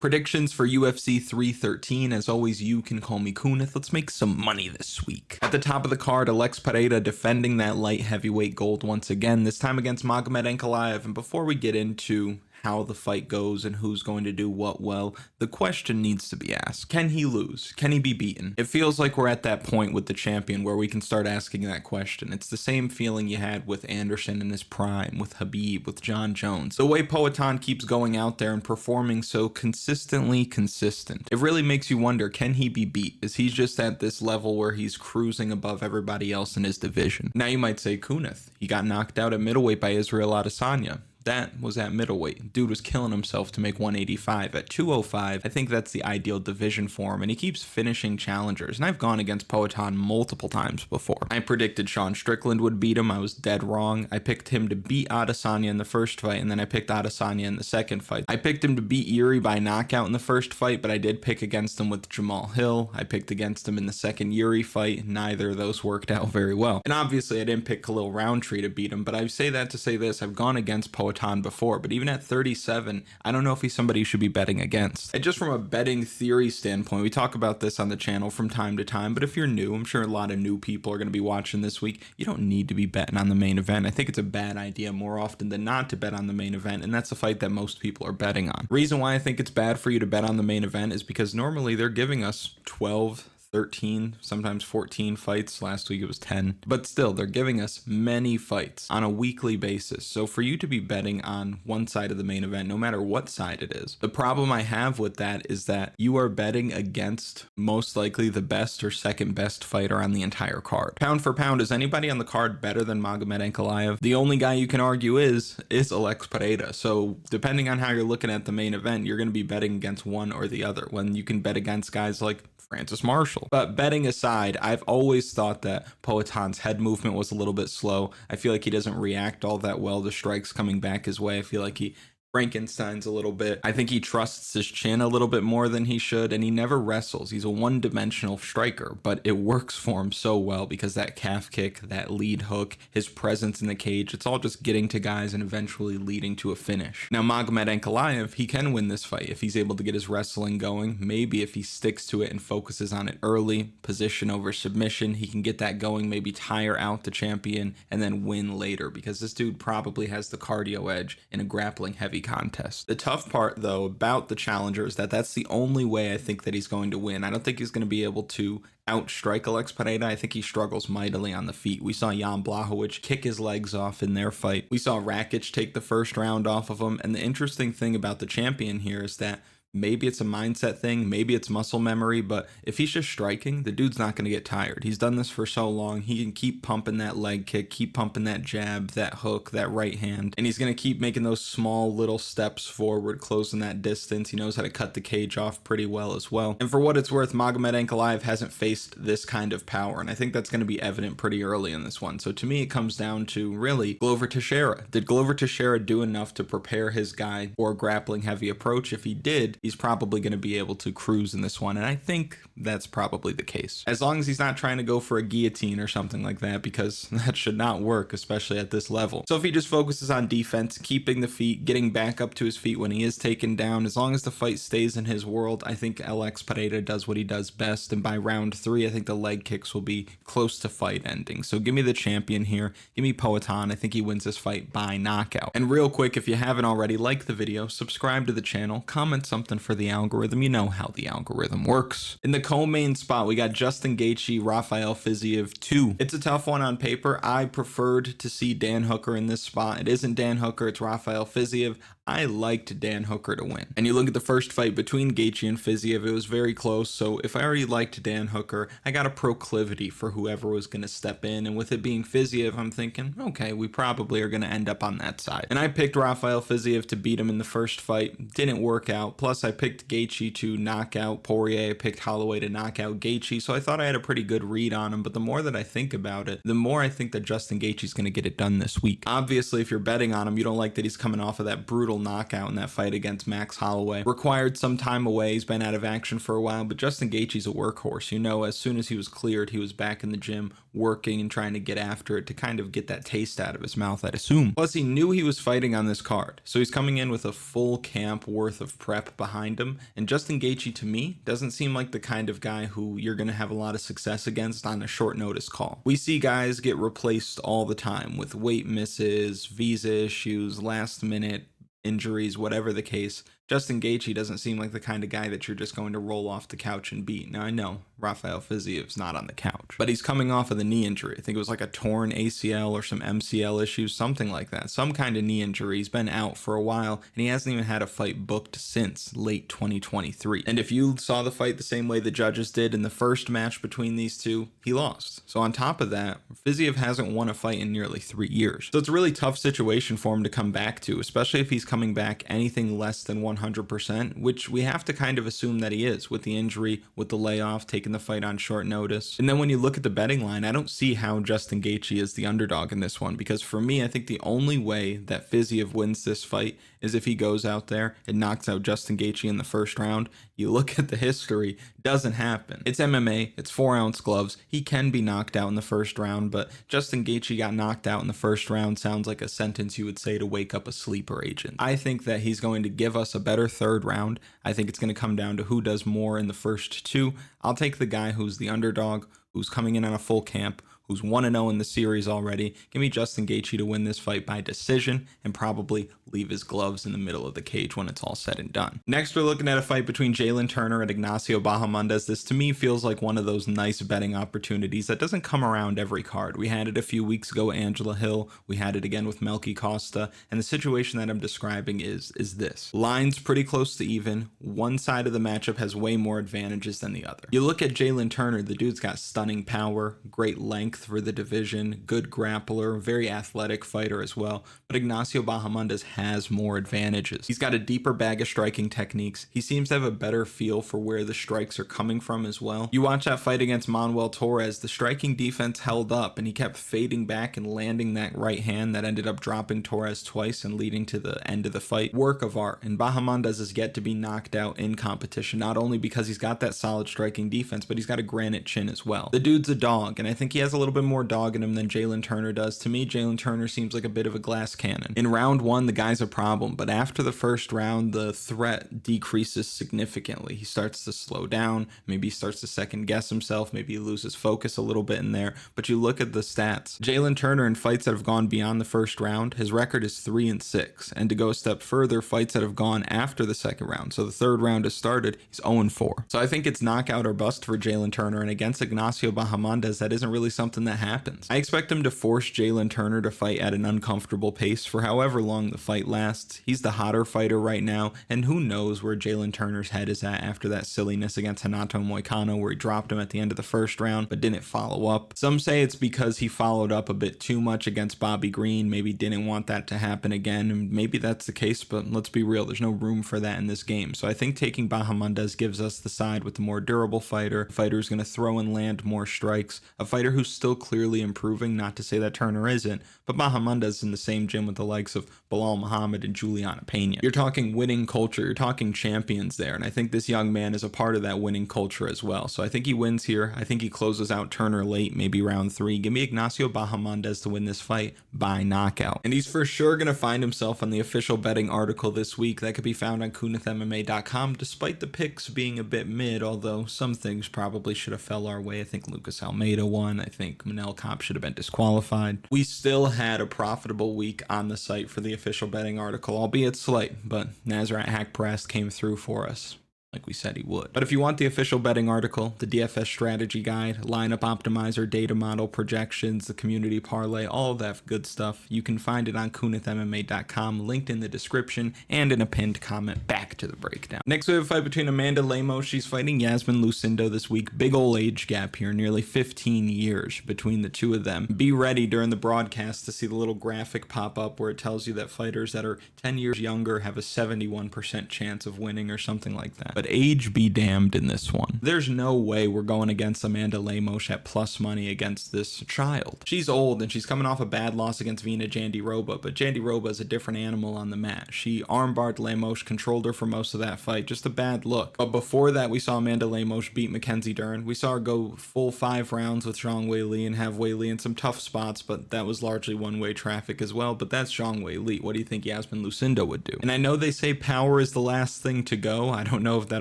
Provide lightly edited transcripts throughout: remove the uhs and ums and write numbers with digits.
Predictions for UFC 313. As always, you can call me Kuniev. Let's make some money this week. At the top of the card, Alex Pereira defending that light heavyweight gold once again, this time against Magomed Ankalaev. And before we get into how the fight goes and who's going to do what well, the question needs to be asked. Can he lose? Can he be beaten? It feels like we're at that point with the champion where we can start asking that question. It's the same feeling you had with Anderson in his prime, with Khabib, with John Jones. The way Poatan keeps going out there and performing so consistently consistent, it really makes you wonder, can he be beat? Is he just at this level where he's cruising above everybody else in his division? Now you might say, Kuniev, he got knocked out at middleweight by Israel Adesanya. That was at middleweight. Dude was killing himself to make 185. At 205, I think that's the ideal division for him, and he keeps finishing challengers. And I've gone against Poatan multiple times before. I predicted Sean Strickland would beat him. I was dead wrong. I picked him to beat Adesanya in the first fight, and then I picked Adesanya in the second fight. I picked him to beat Yuri by knockout in the first fight, but I did pick against him with Jamal Hill. I picked against him in the second Yuri fight. Neither of those worked out very well. And obviously, I didn't pick Khalil Roundtree to beat him, but I say that to say this. I've gone against Poatan before, but even at 37, I don't know if he's somebody you should be betting against. And just from a betting theory standpoint, we talk about this on the channel from time to time, but if you're new, I'm sure a lot of new people are going to be watching this week, you don't need to be betting on the main event. I think it's a bad idea more often than not to bet on the main event, and that's a fight that most people are betting on. Reason why I think it's bad for you to bet on the main event is because normally they're giving us 12, 13, sometimes 14 fights. Last week it was 10, but still they're giving us many fights on a weekly basis. So for you to be betting on one side of the main event, no matter what side it is, the problem I have with that is that you are betting against most likely the best or second best fighter on the entire card. Pound for pound, is anybody on the card better than Magomed Ankalaev? The only guy you can argue is Alex Pereira. So depending on how you're looking at the main event, you're going to be betting against one or the other, when you can bet against guys like Francis Marshall. But betting aside, I've always thought that Poatan's head movement was a little bit slow. I feel like he doesn't react all that well to strikes coming back his way. I feel like he Frankenstein's a little bit. I think he trusts his chin a little bit more than he should, and he never wrestles. He's a one-dimensional striker, but it works for him so well because that calf kick, that lead hook, his presence in the cage, it's all just getting to guys and eventually leading to a finish. Now, Magomed Ankalaev, he can win this fight if he's able to get his wrestling going. Maybe if he sticks to it and focuses on it early, position over submission, he can get that going, maybe tire out the champion, and then win later, because this dude probably has the cardio edge in a grappling heavy contest. The tough part though about the challenger is that that's the only way I think that he's going to win. I don't think he's going to be able to outstrike Alex Pereira. I think he struggles mightily on the feet. We saw Jan Blachowicz kick his legs off in their fight. We saw Rakic take the first round off of him. And the interesting thing about the champion here is that maybe it's a mindset thing, maybe it's muscle memory, but if he's just striking, the dude's not going to get tired. He's done this for so long. He can keep pumping that leg kick, keep pumping that jab, that hook, that right hand, and he's going to keep making those small little steps forward, closing that distance. He knows how to cut the cage off pretty well as well. And for what it's worth, Magomed Ankalaev hasn't faced this kind of power, and I think that's going to be evident pretty early in this one. So to me, it comes down to really Glover Teixeira. Did Glover Teixeira do enough to prepare his guy for a grappling heavy approach? If he did, he's probably going to be able to cruise in this one, and I think that's probably the case. As long as he's not trying to go for a guillotine or something like that, because that should not work, especially at this level. So if he just focuses on defense, keeping the feet, getting back up to his feet when he is taken down, as long as the fight stays in his world, I think Alex Pereira does what he does best, and by round 3, I think the leg kicks will be close to fight ending. So give me the champion here. Give me Poatan. I think he wins this fight by knockout. And real quick, if you haven't already, like the video, subscribe to the channel, comment something for the algorithm. You know how the algorithm works. In the co-main spot, we got Justin Gaethje, Rafael Fiziev 2. It's a tough one on paper. I preferred to see Dan Hooker in this spot. It isn't Dan Hooker, it's Rafael Fiziev. I liked Dan Hooker to win. And you look at the first fight between Gaethje and Fiziev, it was very close. So if I already liked Dan Hooker, I got a proclivity for whoever was going to step in. And with it being Fiziev, I'm thinking, okay, we probably are going to end up on that side. And I picked Rafael Fiziev to beat him in the first fight. Didn't work out. Plus, I picked Gaethje to knock out Poirier. I picked Holloway to knock out Gaethje. So I thought I had a pretty good read on him. But the more that I think about it, the more I think that Justin Gaethje is going to get it done this week. Obviously, if you're betting on him, you don't like that he's coming off of that brutal knockout in that fight against Max Holloway. Required some time away. He's been out of action for a while, but Justin Gaethje's a workhorse. You know, as soon as he was cleared, he was back in the gym working and trying to get after it to kind of get that taste out of his mouth, I'd assume. Plus, he knew he was fighting on this card, so he's coming in with a full camp worth of prep behind him. And Justin Gaethje, to me, doesn't seem like the kind of guy who you're going to have a lot of success against on a short notice call. We see guys get replaced all the time with weight misses, visa issues, last minute injuries, whatever the case. Justin Gaethje doesn't seem like the kind of guy that you're just going to roll off the couch and beat. Now, I know Rafael Fiziev's not on the couch, but he's coming off of the knee injury. I think it was like a torn ACL or some MCL issues, something like that. Some kind of knee injury. He's been out for a while, and he hasn't even had a fight booked since late 2023. And if you saw the fight the same way the judges did in the first match between these two, he lost. So on top of that, Fiziev hasn't won a fight in nearly 3 years. So it's a really tough situation for him to come back to, especially if he's coming back anything less than 100%, which we have to kind of assume that he is with the injury, with the layoff, taking the fight on short notice. And then when you look at the betting line, I don't see how Justin Gaethje is the underdog in this one, because for me, I think the only way that Fiziev wins this fight is if he goes out there and knocks out Justin Gaethje in the first round. You look at the history, doesn't happen. It's MMA, it's 4-ounce gloves. He can be knocked out in the first round, but Justin Gaethje got knocked out in the first round sounds like a sentence you would say to wake up a sleeper agent. I think that he's going to give us a better third round. I think it's going to come down to who does more in the first two. I'll take the guy who's the underdog, who's coming in on a full camp, who's 1-0 in the series already. Give me Justin Gaethje to win this fight by decision and probably leave his gloves in the middle of the cage when it's all said and done. Next, we're looking at a fight between Jalin Turner and Ignacio Bahamondes. This to me feels like one of those nice betting opportunities that doesn't come around every card. We had it a few weeks ago, Angela Hill. We had it again with Melky Costa. And the situation that I'm describing is this. Line's pretty close to even. One side of the matchup has way more advantages than the other. You look at Jalin Turner, the dude's got stunning power, great length for the division, good grappler, very athletic fighter as well. But Ignacio Bahamondes has more advantages. He's got a deeper bag of striking techniques. He seems to have a better feel for where the strikes are coming from as well. You watch that fight against Manuel Torres, the striking defense held up and he kept fading back and landing that right hand that ended up dropping Torres twice and leading to the end of the fight. Work of art. And Bahamondes is yet to be knocked out in competition, not only because he's got that solid striking defense, but he's got a granite chin as well. The dude's a dog, and I think he has a little bit more dog in him than Jalin Turner does. To me, Jalin Turner seems like a bit of a glass cannon. In round one, the guy's a problem, but after the first round, the threat decreases significantly. He starts to slow down, maybe he starts to second guess himself, maybe he loses focus a little bit in there, but you look at the stats. Jalin Turner in fights that have gone beyond the first round, his record is 3-6, and to go a step further, fights that have gone after the second round, so the third round has started, he's 0-4. So I think it's knockout or bust for Jalin Turner, and against Ignacio Bahamondes, that isn't really something that happens. I expect him to force Jalin Turner to fight at an uncomfortable pace for however long the fight lasts. He's the hotter fighter right now, and who knows where Jalin Turner's head is at after that silliness against Renato Moicano where he dropped him at the end of the first round but didn't follow up. Some say it's because he followed up a bit too much against Bobby Green, maybe didn't want that to happen again, and maybe that's the case, but let's be real, there's no room for that in this game. So I think taking Bahamondes gives us the side with the more durable fighter, a fighter who's going to throw and land more strikes, a fighter who's still clearly improving, not to say that Turner isn't, but Bahamondes is in the same gym with the likes of Belal Muhammad and Juliana Pena. You're talking winning culture, you're talking champions there, and I think this young man is a part of that winning culture as well. So I think he wins here. I think he closes out Turner late, maybe round 3. Give me Ignacio Bahamondes to win this fight by knockout. And he's for sure going to find himself on the official betting article this week. That could be found on KuniephMMA.com, despite the picks being a bit mid, although some things probably should have fell our way. I think Lucas Almeida won. I think Manel Kopp should have been disqualified. We still had a profitable week on the site for the official betting article, albeit slight, but Nazareth Hack Press came through for us like we said he would. But if you want the official betting article, the DFS strategy guide, lineup optimizer, data model, projections, the community parlay, all of that good stuff, you can find it on KuniephMMA.com, linked in the description and in a pinned comment. Back to the breakdown. Next we have a fight between Amanda Lemos. She's fighting Iasmin Lucindo this week. Big ol' age gap here, nearly 15 years between the two of them. Be ready during the broadcast to see the little graphic pop up where it tells you that fighters that are 10 years younger have a 71% chance of winning or something like that. but age be damned in this one. There's no way we're going against Amanda Lemos at plus money against this child. She's old and she's coming off a bad loss against Vina Jandiroba, but Jandiroba is a different animal on the mat. She armbarred Lemos, controlled her for most of that fight, just a bad look. But before that, we saw Amanda Lemos beat Mackenzie Dern. We saw her go full 5 rounds with Zhang Weili and have Weili in some tough spots, but that was largely one-way traffic as well. But that's Zhang Weili. What do you think Iasmin Lucindo would do? And I know they say power is the last thing to go. I don't know if that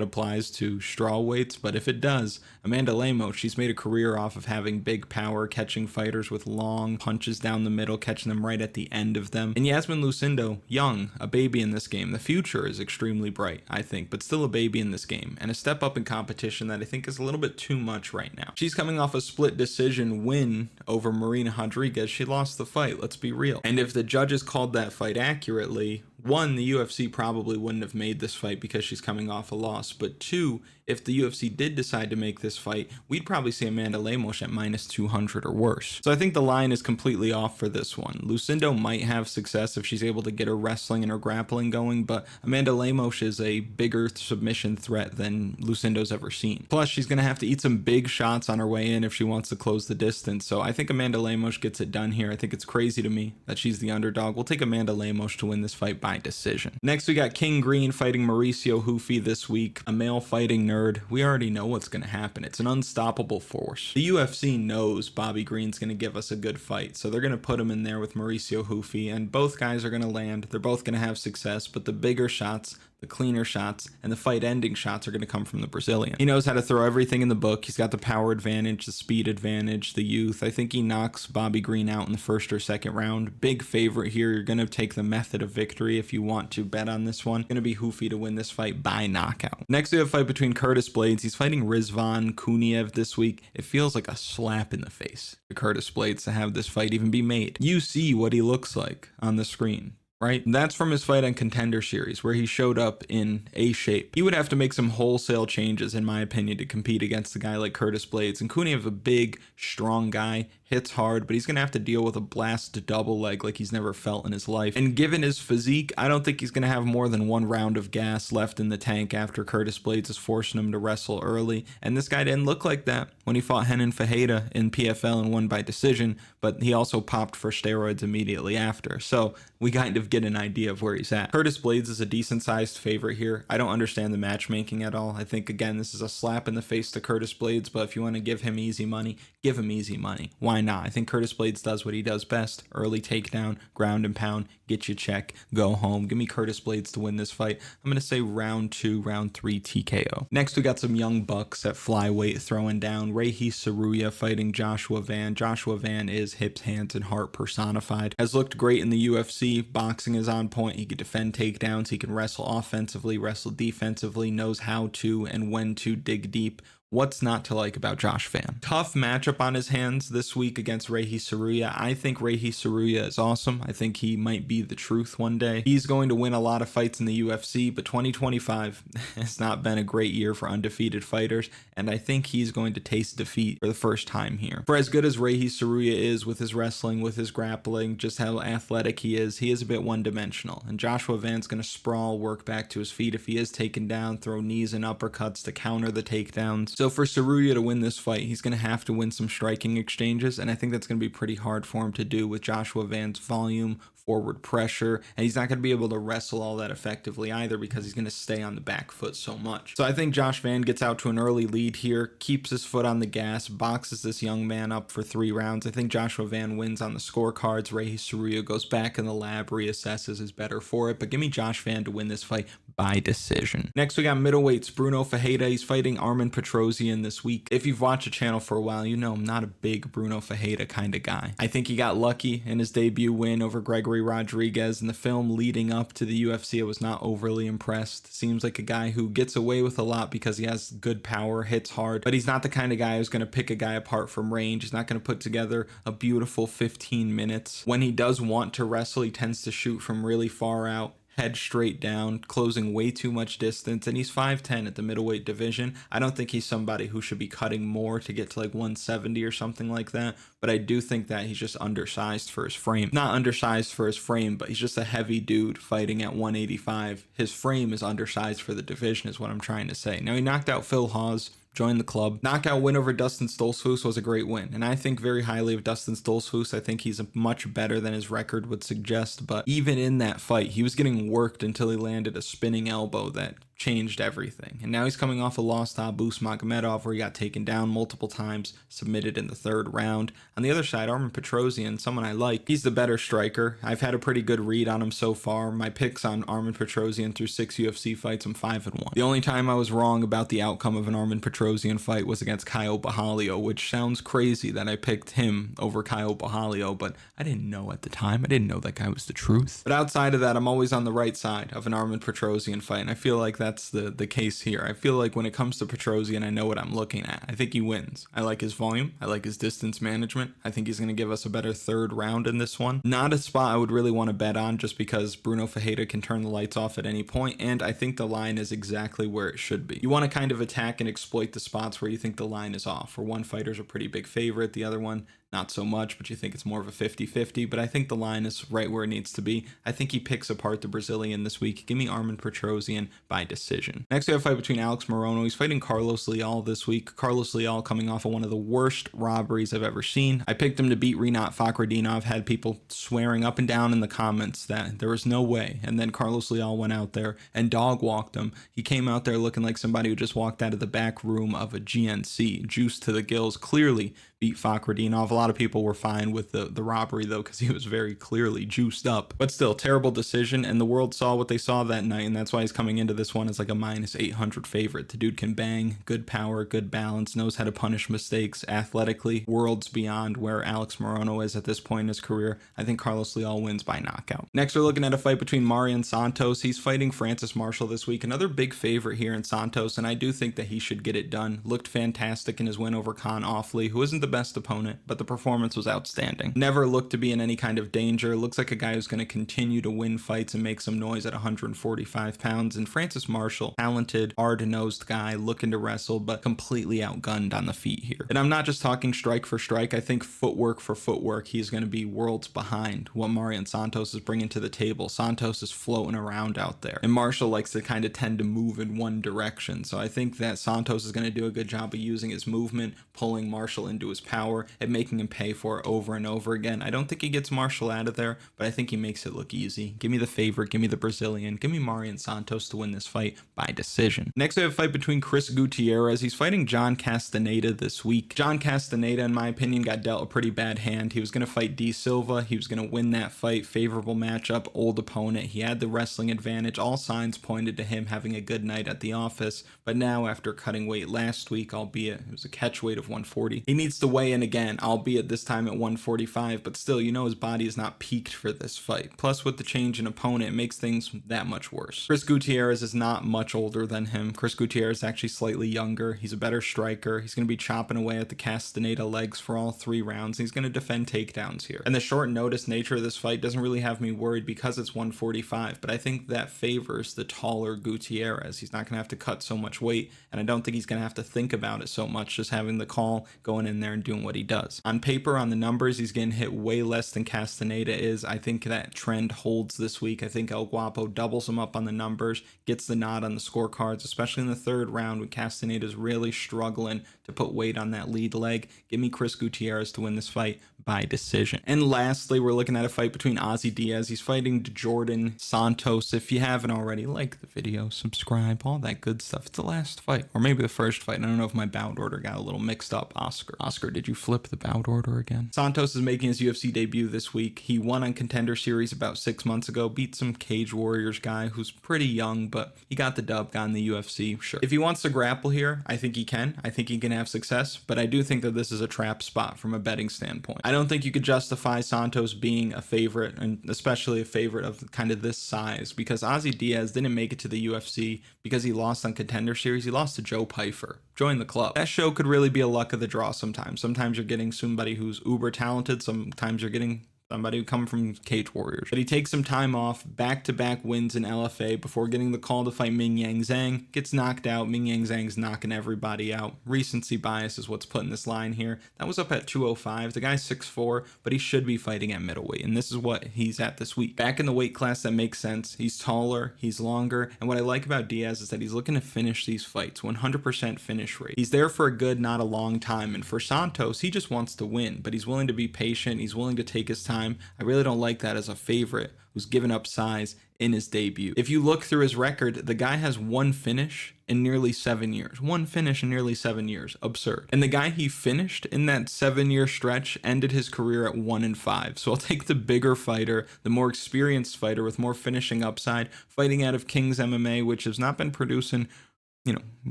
applies to straw weights, but if it does, Amanda Lemos, she's made a career off of having big power, catching fighters with long punches down the middle, catching them right at the end of them. And Iasmin Lucindo, young, a baby in this game. The future is extremely bright, I think, but still a baby in this game, and a step up in competition that I think is a little bit too much right now. She's coming off a split decision win over Marina Rodriguez. She lost the fight, let's be real. And if the judges called that fight accurately, 1, the UFC probably wouldn't have made this fight because she's coming off a loss, but 2, if the UFC did decide to make this fight, we'd probably see Amanda Lemos at minus 200 or worse. So I think the line is completely off for this one. Lucindo might have success if she's able to get her wrestling and her grappling going, but Amanda Lemos is a bigger submission threat than Lucindo's ever seen. Plus, she's going to have to eat some big shots on her way in if she wants to close the distance. So I think Amanda Lemos gets it done here. I think it's crazy to me that she's the underdog. We'll take Amanda Lemos to win this fight by decision. Next, we got King Green fighting Mauricio Ruffy this week, a male fighting nerd. We already know what's going to happen. It's an unstoppable force. The UFC knows Bobby Green's going to give us a good fight, so they're going to put him in there with Mauricio Ruffy, and both guys are going to land. They're both going to have success, but the bigger shots, the cleaner shots, and the fight-ending shots are going to come from the Brazilian. He knows how to throw everything in the book. He's got the power advantage, the speed advantage, the youth. I think he knocks Bobby Green out in the first or second round. Big favorite here. You're going to take the method of victory if you want to bet on this one. Going to be Ruffy to win this fight by knockout. Next, we have a fight between Curtis Blaydes. He's fighting Rizvan Kuniev this week. It feels like a slap in the face to Curtis Blaydes to have this fight even be made. You see what he looks like on the screen, right? That's from his fight on Contender Series, where he showed up in A shape. He would have to make some wholesale changes, in my opinion, to compete against a guy like Curtis Blaydes. And Kuniev, a big, strong guy, hits hard, but he's going to have to deal with a blast double leg like he's never felt in his life. And given his physique, I don't think he's going to have more than 1 round of gas left in the tank after Curtis Blaydes is forcing him to wrestle early. And this guy didn't look like that when he fought Renan Ferreira in PFL and won by decision, but he also popped for steroids immediately after. So we kind of get an idea of where he's at. Curtis Blaydes is a decent sized favorite here. I don't understand the matchmaking at all. I think, again, this is a slap in the face to Curtis Blaydes, but if you want to give him easy money, give him easy money. Why not? I think Curtis Blaydes does what he does best. Early takedown, ground and pound, get you check, go home. Give me Curtis Blaydes to win this fight. I'm going to say round 2, round 3 TKO. Next, we got some young bucks at flyweight throwing down. Rei Tsuruya fighting Joshua Van. Joshua Van is hips, hands, and heart personified. Has looked great in the UFC. Boxing is on point. He can defend takedowns. He can wrestle offensively, wrestle defensively, knows how to and when to dig deep. What's not to like about Josh Van? Tough matchup on his hands this week against Rei Tsuruya. I think Rei Tsuruya is awesome. I think he might be the truth one day. He's going to win a lot of fights in the UFC, but 2025 has not been a great year for undefeated fighters, and I think he's going to taste defeat for the first time here. For as good as Rei Tsuruya is with his wrestling, with his grappling, just how athletic he is a bit one-dimensional, and Joshua Van's going to sprawl, work back to his feet if he is taken down, throw knees and uppercuts to counter the takedowns. So for Tsuruya to win this fight, he's going to have to win some striking exchanges, and I think that's going to be pretty hard for him to do with Joshua Van's volume, forward pressure, and he's not going to be able to wrestle all that effectively either because he's going to stay on the back foot so much. So I think Josh Van gets out to an early lead here, keeps his foot on the gas, boxes this young man up for 3 rounds. I think Joshua Van wins on the scorecards. Rei Tsuruya goes back in the lab, reassesses, is better for it, but give me Josh Van to win this fight by decision. Next, we got middleweights. Brunno Ferreira. He's fighting Armen Petrosyan this week. If you've watched the channel for a while, you know I'm not a big Brunno Ferreira kind of guy. I think he got lucky in his debut win over Gregory Rodriguez. In the film leading up to the UFC, I was not overly impressed. Seems like a guy who gets away with a lot because he has good power, hits hard, but he's not the kind of guy who's going to pick a guy apart from range. He's not going to put together a beautiful 15 minutes. When he does want to wrestle, he tends to shoot from really far out, head straight down, closing way too much distance, and he's 5'10 at the middleweight division. I don't think he's somebody who should be cutting more to get to like 170 or something like that, but I do think that he's just undersized for his frame. Not undersized for his frame, but he's just a heavy dude fighting at 185. His frame is undersized for the division is what I'm trying to say. Now, he knocked out Phil Hawes, joined the club. Knockout win over Dustin Stoltzfus was a great win, and I think very highly of Dustin Stoltzfus. I think he's much better than his record would suggest, but even in that fight, he was getting worked until he landed a spinning elbow that changed everything. And now he's coming off a loss to Abus Magomedov where he got taken down multiple times, submitted in the 3rd round. On the other side, Armen Petrosyan, someone I like. He's the better striker. I've had a pretty good read on him so far. My picks on Armen Petrosyan through 6 UFC fights, I'm 5-1. The only time I was wrong about the outcome of an Armen Petrosyan fight was against Caio Borralho, which sounds crazy that I picked him over Caio Borralho, but I didn't know at the time. I didn't know that guy was the truth. But outside of that, I'm always on the right side of an Armen Petrosyan fight, and I feel like that's the case here. I feel like when it comes to Petrosyan, I know what I'm looking at. I think he wins. I like his volume. I like his distance management. I think he's going to give us a better 3rd round in this one. Not a spot I would really want to bet on just because Bruno Ferreira can turn the lights off at any point, and I think the line is exactly where it should be. You want to kind of attack and exploit the spots where you think the line is off, where one fighter's a pretty big favorite, the other one not so much, but you think it's more of a 50-50, but I think the line is right where it needs to be. I think he picks apart the Brazilian this week. Give me Armen Petrosyan by decision. Next, we have a fight between Alex Morono. He's fighting Carlos Leal this week. Carlos Leal coming off of one of the worst robberies I've ever seen. I picked him to beat Rinat Fakhretdinov, had people swearing up and down in the comments that there was no way, and then Carlos Leal went out there and dog walked him. He came out there looking like somebody who just walked out of the back room of a GNC, juiced to the gills, clearly beat Fakhretdinov. A lot of people were fine with the robbery though, because he was very clearly juiced up, but still terrible decision, and the world saw what they saw that night, and that's why he's coming into this one as like a -800 favorite. The dude can bang, good power, good balance, knows how to punish mistakes athletically, worlds beyond where Alex Morono is at this point in his career. I think Carlos Leal wins by knockout. Next, we're looking at a fight between Marion and Santos. He's fighting Francis Marshall this week, another big favorite here in Santos, and I do think that he should get it done. Looked fantastic in his win over Khan Offley, who isn't the best opponent, but the performance was outstanding. Never looked to be in any kind of danger. Looks like a guy who's going to continue to win fights and make some noise at 145 pounds. And Francis Marshall, talented, hard-nosed guy, looking to wrestle, but completely outgunned on the feet here. And I'm not just talking strike for strike. I think footwork for footwork, he's going to be worlds behind what Marion Santos is bringing to the table. Santos is floating around out there, and Marshall likes to kind of tend to move in one direction. So I think that Santos is going to do a good job of using his movement, pulling Marshall into his power, and making him pay for it over and over again. I don't think he gets Marshall out of there, but I think he makes it look easy. Give me the favorite, give me the Brazilian, give me Marion Santos to win this fight by decision. Next, we have a fight between Chris Gutierrez. He's fighting John Castaneda this week. John Castaneda, in my opinion, got dealt a pretty bad hand. He was going to fight D Silva. He was going to win that fight. Favorable matchup, old opponent. He had the wrestling advantage. All signs pointed to him having a good night at the office, but now after cutting weight last week, albeit it was a catch weight of 140, he needs to weigh in again, albeit this time at 145, but still, you know, his body is not peaked for this fight. Plus, with the change in opponent, it makes things that much worse. Chris Gutierrez is not much older than him. Chris Gutierrez is actually slightly younger. He's a better striker. He's going to be chopping away at the Castaneda legs for all 3 rounds. He's going to defend takedowns here. And the short notice nature of this fight doesn't really have me worried because it's 145, but I think that favors the taller Gutierrez. He's not going to have to cut so much weight, and I don't think he's going to have to think about it so much, just having the call, going in there and doing what he does. On paper, on the numbers, he's getting hit way less than Castaneda is. I think that trend holds this week. I think El Guapo doubles him up on the numbers, gets the nod on the scorecards, especially in the 3rd round when Castaneda's really struggling to put weight on that lead leg. Give me Chris Gutierrez to win this fight by decision. And lastly, we're looking at a fight between Ozzy Diaz. He's fighting Jordan Santos. If you haven't already, like the video, subscribe, all that good stuff. It's the last fight, or maybe the first fight. I don't know if my bout order got a little mixed up. Oscar, did you flip the bout order again? Santos is making his UFC debut this week. He won on Contender Series about 6 months ago, beat some Cage Warriors guy who's pretty young, but he got the dub, got in the UFC, sure. If he wants to grapple here, I think he can. I think he can have success, but I do think that this is a trap spot from a betting standpoint. I don't think you could justify Santos being a favorite, and especially a favorite of kind of this size, because Ozzy Diaz didn't make it to the UFC because he lost on Contender Series. He lost to Joe Pyfer. Join the club. That show could really be a luck of the draw sometimes. Sometimes you're getting somebody who's uber talented. Sometimes you're getting somebody who come from Cage Warriors. But he takes some time off, back-to-back wins in LFA before getting the call to fight Ming Yang Zhang. Gets knocked out. Ming Yang Zhang's knocking everybody out. Recency bias is what's putting this line here. That was up at 205. The guy's 6'4", but he should be fighting at middleweight, and this is what he's at this week. Back in the weight class that makes sense. He's taller, he's longer, and what I like about Diaz is that he's looking to finish these fights. 100% finish rate. He's there for a good, not a long time, and for Santos, he just wants to win, but he's willing to be patient. He's willing to take his time. I really don't like that as a favorite who's given up size in his debut. If you look through his record, the guy has one finish in nearly 7 years. One finish in nearly 7 years. Absurd. And the guy he finished in that 7-year stretch ended his career at 1-5. So I'll take the bigger fighter, the more experienced fighter with more finishing upside, fighting out of King's MMA, which has not been producing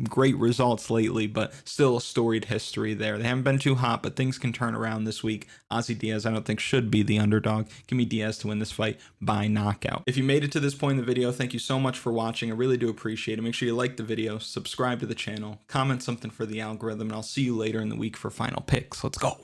great results lately, but still a storied history there. They haven't been too hot, but things can turn around this week. Ozzy Diaz, I don't think, should be the underdog. Give me Diaz to win this fight by knockout. If you made it to this point in the video, thank you so much for watching. I really do appreciate it. Make sure you like the video, subscribe to the channel, comment something for the algorithm, and I'll see you later in the week for final picks. Let's go.